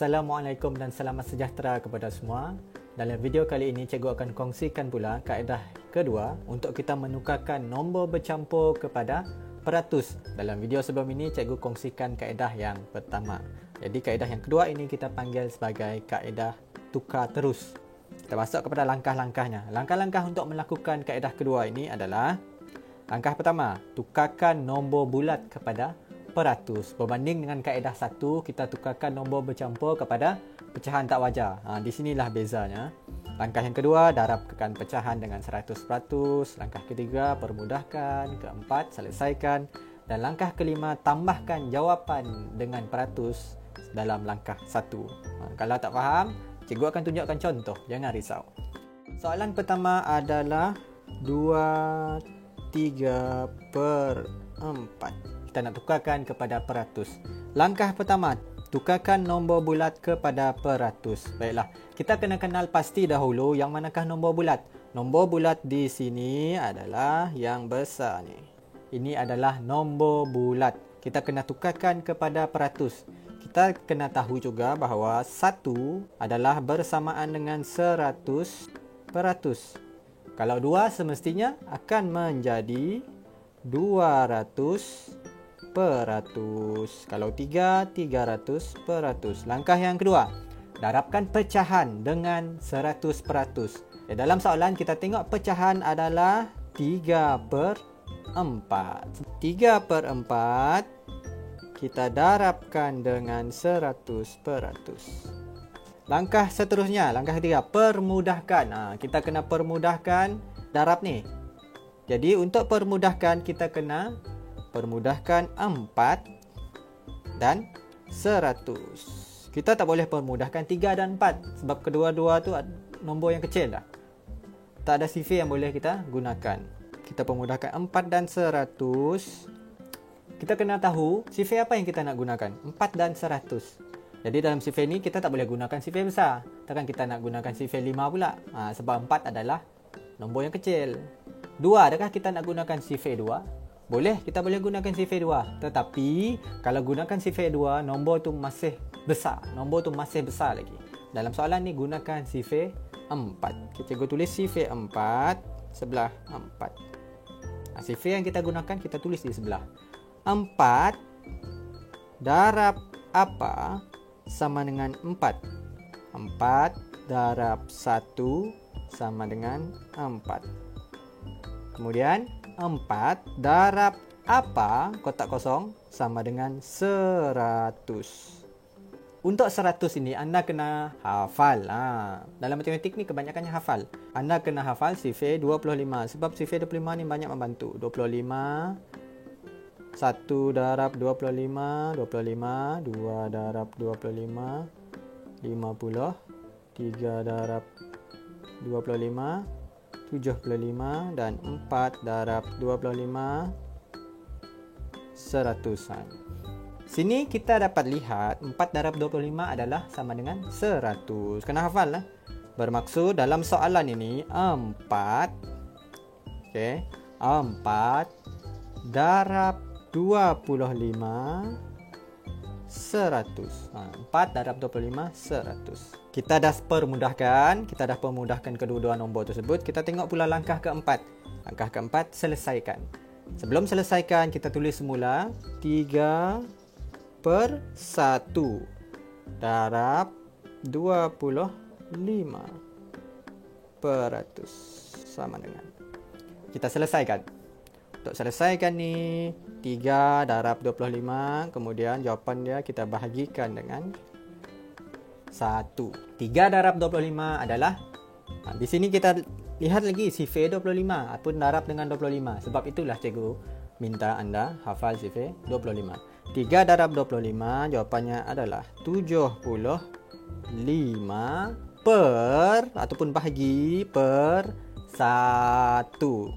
Assalamualaikum dan selamat sejahtera kepada semua. Dalam video kali ini, cikgu akan kongsikan pula kaedah kedua untuk kita menukarkan nombor bercampur kepada peratus. Dalam video sebelum ini, cikgu kongsikan kaedah yang pertama. Jadi kaedah yang kedua ini kita panggil sebagai kaedah tukar terus. Kita masuk kepada langkah-langkahnya. Langkah-langkah untuk melakukan kaedah kedua ini adalah: langkah pertama, tukarkan nombor bulat kepada peratus. Berbanding dengan kaedah satu, kita tukarkan nombor bercampur kepada pecahan tak wajar. Di sinilah bezanya. Langkah yang kedua, darabkan pecahan dengan 100%. Langkah ketiga, permudahkan. Keempat, selesaikan. Dan langkah kelima, tambahkan jawapan dengan peratus dalam langkah satu. Kalau tak faham, cikgu akan tunjukkan contoh. Jangan risau. Soalan pertama adalah 23/4. Kita nak tukarkan kepada peratus. Langkah pertama, tukarkan nombor bulat kepada peratus. Baiklah, kita kena kenal pasti dahulu yang manakah nombor bulat. Nombor bulat di sini adalah yang besar ni. Ini adalah nombor bulat. Kita kena tukarkan kepada peratus. Kita kena tahu juga bahawa 1 adalah bersamaan dengan 100%. Kalau 2 semestinya akan menjadi 200%. Kalau 3, 300%. Langkah yang kedua, darabkan pecahan dengan 100%. Dalam soalan kita tengok pecahan adalah 3/4. 3/4 kita darabkan dengan 100%. Langkah seterusnya, langkah ketiga, permudahkan. Kita kena permudahkan darab ni. Jadi untuk permudahkan, kita kena permudahkan 4 dan 100. Kita tak boleh permudahkan 3 dan 4 sebab kedua-dua tu nombor yang kecil dah. Tak ada sifar yang boleh kita gunakan. Kita permudahkan 4 dan 100. Kita kena tahu sifar apa yang kita nak gunakan. 4 dan 100. Jadi dalam sifar ni kita tak boleh gunakan sifar besar. Takkan kita nak gunakan sifar 5 pula. Sebab 4 adalah nombor yang kecil. 2, adakah kita nak gunakan sifar 2? Boleh, kita boleh gunakan sifar 2. Tetapi kalau gunakan sifar 2, nombor tu masih besar. Nombor tu masih besar lagi. Dalam soalan ni gunakan sifar 4. Cikgu tulis sifar 4 sebelah 4. Sifar yang kita gunakan kita tulis di sebelah. 4 darab apa sama dengan 4? 4 darab 1 sama dengan 4. Kemudian 4 darab apa kotak kosong sama dengan 100. Untuk 100 ini anda kena hafal. Dalam matematik ni kebanyakannya hafal. Anda kena hafal sifar 25 sebab sifar 25 ni banyak membantu. 25 1 darab 25, 25, 2 darab 25, 50, 3 darab 25, 75 dan 4 darab 25, 100. Sini kita dapat lihat 4 darab 25 adalah sama dengan 100. Kena hafal lah. Bermaksud dalam soalan ini 4 darab 25 100. 4 darab 25 100. Kita dah permudahkan kedua-dua nombor tersebut. Kita tengok pula langkah keempat. Langkah keempat, selesaikan. Sebelum selesaikan, kita tulis semula 3/1 darab 25% sama dengan. Kita selesaikan. Untuk selesaikan ni 3 darab 25, kemudian jawapan dia kita bahagikan dengan 1. 3 darab 25 adalah di sini kita lihat lagi sifar 25 ataupun darab dengan 25. Sebab itulah cikgu minta anda hafal sifar 25. 3 darab 25 jawapannya adalah 75 per ataupun bahagi per 1.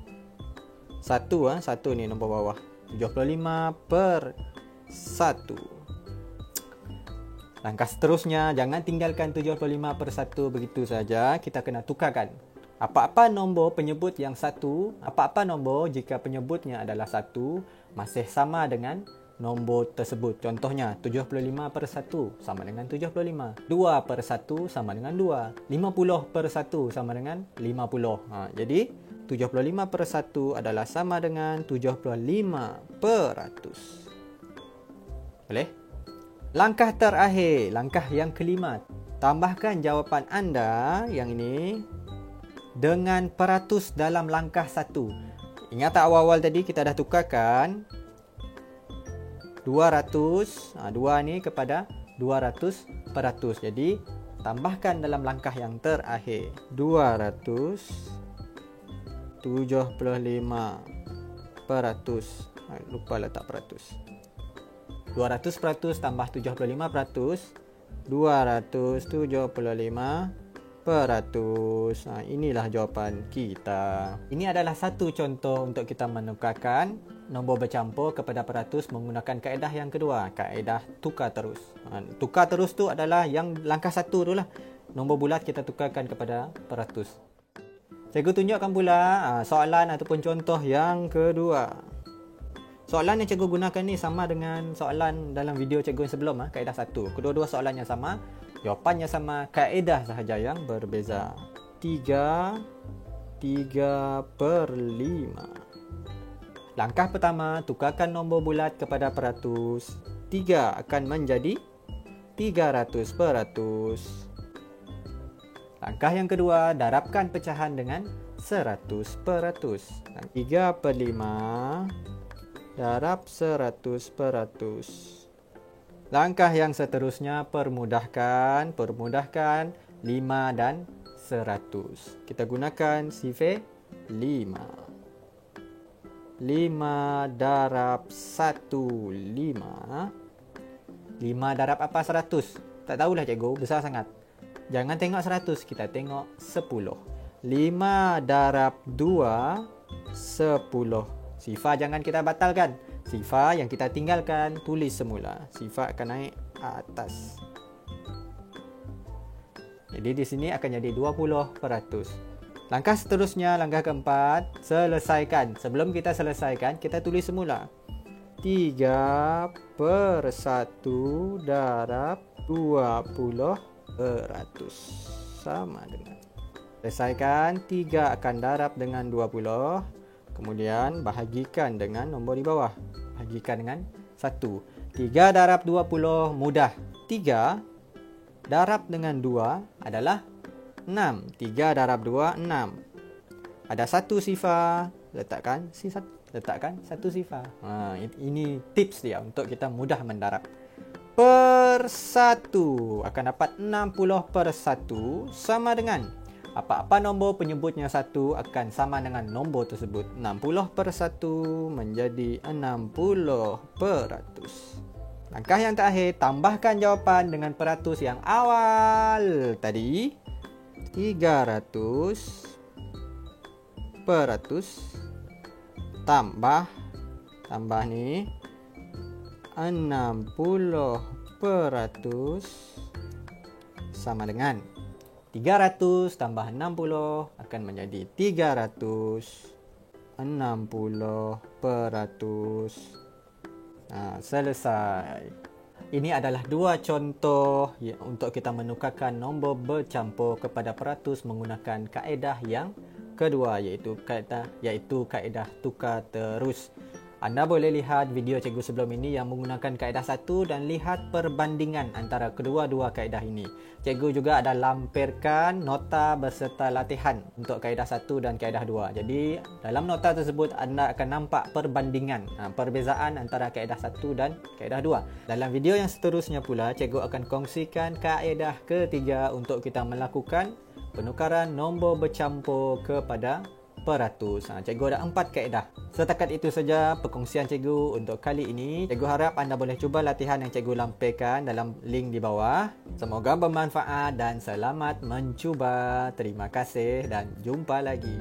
1 ni nombor bawah. 75/1. Langkah seterusnya, jangan tinggalkan 75/1 begitu saja. Kita kena tukarkan. Apa-apa nombor penyebut yang 1, apa-apa nombor jika penyebutnya adalah 1, masih sama dengan nombor tersebut. Contohnya 75/1 sama dengan 75. 2/1 sama dengan 2. 50/1 sama dengan 50. Jadi 75/1 adalah sama dengan 75%. Boleh? Langkah terakhir, langkah yang kelima. Tambahkan jawapan anda yang ini dengan peratus dalam langkah 1. Ingat tak awal-awal tadi kita dah tukarkan 200, 2 ni kepada 200 peratus. Jadi tambahkan dalam langkah yang terakhir 275 peratus. Lupa letak peratus. 200 peratus tambah 75 peratus, 275 peratus. Inilah jawapan kita. Ini adalah satu contoh untuk kita menukarkan nombor bercampur kepada peratus menggunakan kaedah yang kedua, kaedah tukar terus. Tukar terus tu adalah yang langkah 1 tu lah. Nombor bulat kita tukarkan kepada peratus. Cikgu tunjukkan pula soalan ataupun contoh yang kedua. Soalan yang cikgu gunakan ni sama dengan soalan dalam video cikgu yang sebelum, kaedah 1. Kedua-dua soalannya sama, jawapannya sama, kaedah sahaja yang berbeza. 3/5. Langkah pertama, tukarkan nombor bulat kepada peratus. 3 akan menjadi 300 peratus. Langkah yang kedua, darabkan pecahan dengan 100 peratus. 3/5 darab 100 peratus. Langkah yang seterusnya, permudahkan 5 dan 100. Kita gunakan sifar 5. 5 darab 1, 5. 5 darab apa 100? Tak tahulah cikgu, besar sangat. Jangan tengok 100, kita tengok 10. 5 darab 2, 10. Sifar jangan kita batalkan. Sifar yang kita tinggalkan, tulis semula. Sifar akan naik atas. Jadi di sini akan jadi 20%. Langkah seterusnya, langkah keempat, selesaikan. Sebelum kita selesaikan, kita tulis semula. 3/1 darab 20% sama dengan. Selesaikan, 3 akan darab dengan 20. Kemudian bahagikan dengan nombor di bawah. Bahagikan dengan 1. 3 darab 20 mudah. 3 darab dengan 2 adalah 6. 3 darab 2, 6. Ada satu sifar, letakkan satu sifar. Ini tips dia untuk kita mudah mendarab. Per 1 akan dapat 60/1 sama dengan apa-apa nombor penyebutnya 1 akan sama dengan nombor tersebut. 60/1 menjadi 60%. Langkah yang terakhir, tambahkan jawapan dengan peratus yang awal tadi. 300 peratus tambah ni 60% sama dengan 300 tambah 60 akan menjadi 360%. Selesai. Ini adalah dua contoh untuk kita menukarkan nombor bercampur kepada peratus menggunakan kaedah yang kedua, iaitu kaedah tukar terus. Anda boleh lihat video cikgu sebelum ini yang menggunakan kaedah 1 dan lihat perbandingan antara kedua-dua kaedah ini. Cikgu juga ada lampirkan nota beserta latihan untuk kaedah 1 dan kaedah 2. Jadi dalam nota tersebut anda akan nampak perbandingan, perbezaan antara kaedah 1 dan kaedah 2. Dalam video yang seterusnya pula, cikgu akan kongsikan kaedah ketiga untuk kita melakukan penukaran nombor bercampur kepada peratus. Cikgu ada 4 kaedah. Setakat itu saja perkongsian cikgu untuk kali ini. Cikgu harap anda boleh cuba latihan yang cikgu lampirkan dalam link di bawah. Semoga bermanfaat dan selamat mencuba. Terima kasih dan jumpa lagi.